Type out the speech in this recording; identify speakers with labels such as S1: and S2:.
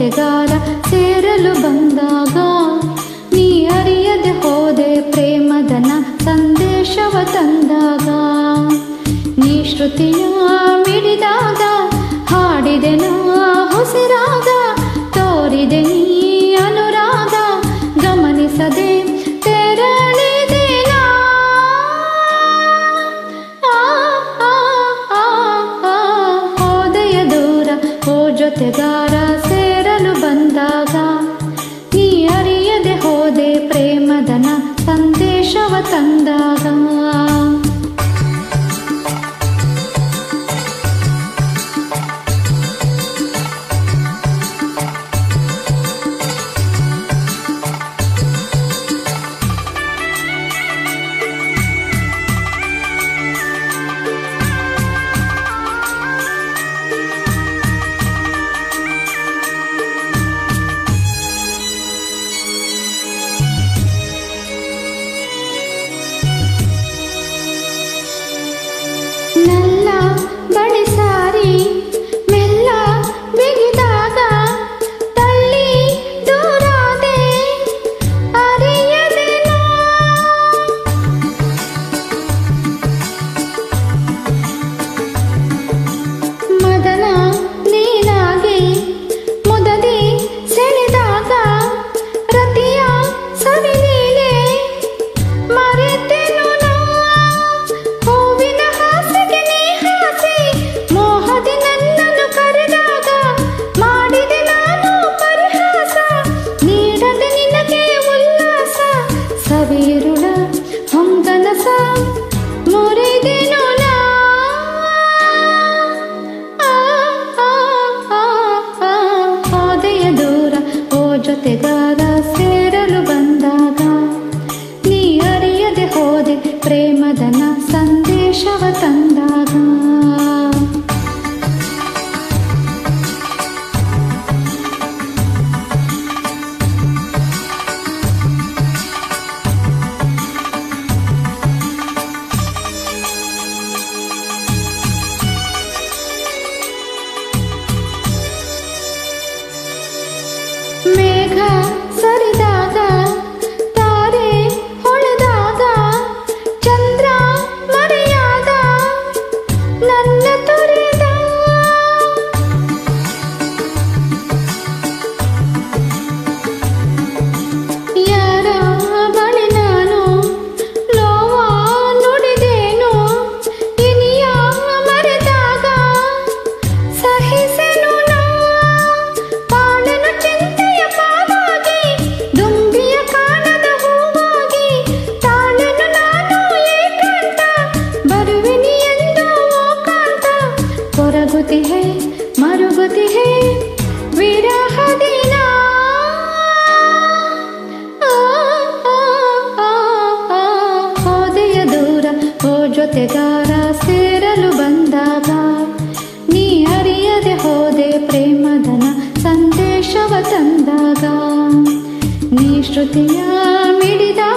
S1: ಜೊತೆಗಾರ ಸೇರಲು ಬಂದಾಗ ನೀ ಅರಿಯದೆ ಹೋದೆ ಪ್ರೇಮದನ ಸಂದೇಶವ ತಂದಾಗ ನೀ ಶ್ರುತಿಯ ಮಿಡಿದಾಗ ಹಾಡಿದೆ ನಾ ಹೊಸರಾಗ ತೋರಿದೆ ನೀ ಅನುರಾಗ ಗಮನಿಸದೆ ತೆರಳಿದೆ ನಾ ಹೋದೆಯ ದೂರ ಓ ಜೊತೆಗಾರ ಸೇರಲು ಬಂದಾಗ ನೀ ಅರಿಯದೆ ಹೋದೆ ಪ್ರೇಮದನ ಸಂದೇಶವ ತಂದಾಗ ನಲ್ಲ ಬಳಿ ಸಾರಿ ಮೆಲ್ಲ ಬಿಗಿದಾಗ ತಳ್ಳಿ ದೂರಾದೆ ಅರಿಯದೆ ನಾ ಮದನ ನೀನಾಗಿ ಮುದದಿ ಸೆಳೆದಾಗ ರತಿಯ ಸವಿಲೀಲೆ ಮರೆತೆನು ನಾ ಹೂವಿನ ಹಾಸಿಗೆ ನೀ ಹಾಸಿ ಮೋಹದಿ ನನ್ನನ್ನು ಕರೆದಾಗ ಮಾಡಿದೆ ನಾನು ಪರಿಹಾಸ ನೀಡದೆ ನಿನಗೆ ಉಲ್ಲಾಸ ಸವಿರುಳ ಹೊಂಗನಸ ಮುರಿದೆನು ನಾ ಹೋದೆಯ ದೂರ ಓ ಜೊತೆಗಾರ ಸೇರಲು ಬಂದಾಗ ನೀ ಅರಿಯದೆ ಹೋದೆ ಪ್ರೇಮದನ ಸಂದೇಶವ ತಂದಾಗ ಮೇಘ ಸರಿದಾಗ ತಾರೆ ಹೊಳೆದಾಗ ಚಂದ್ರ ಮರೆಯಾದ ನನ್ನ ತೊರೆದ ಯಾರ ಬಳಿ ನಾನು ನೋವ ನುಡಿದೇನು ಇನಿಯ ಮರೆದಾಗ ಸಹಿಸೆನು ನಾ ಬಾಳನು ಚಿಂತೆಯ ಪಾವಾಗಿ ದುಂಬಿಯ ಕಾಣದ ಹೂವಾಗಿ ತಾಳನು ನಾನು ಏಕಾಂತ ಬರುವಿನಿ ಎಂದು ಓಕಾಂತ ಕೊರಗುತಿಹೆ ಮರುಗುತಿಹೆ ವಿರಹದಿ ನಾ ಹೋದೆಯ ದೂರ ಓ ಜೊತೆಗಾರ ಸೇರಲು ಬಂದಾಗ ನೀ ಅರಿಯದೆ ಹೋದೆ ಪ್ರೇಮದನ ಸಂದೇಶವ ತಂದಾಗ ನೀ ಶ್ರುತಿಯ ಮಿಡಿದಾಗ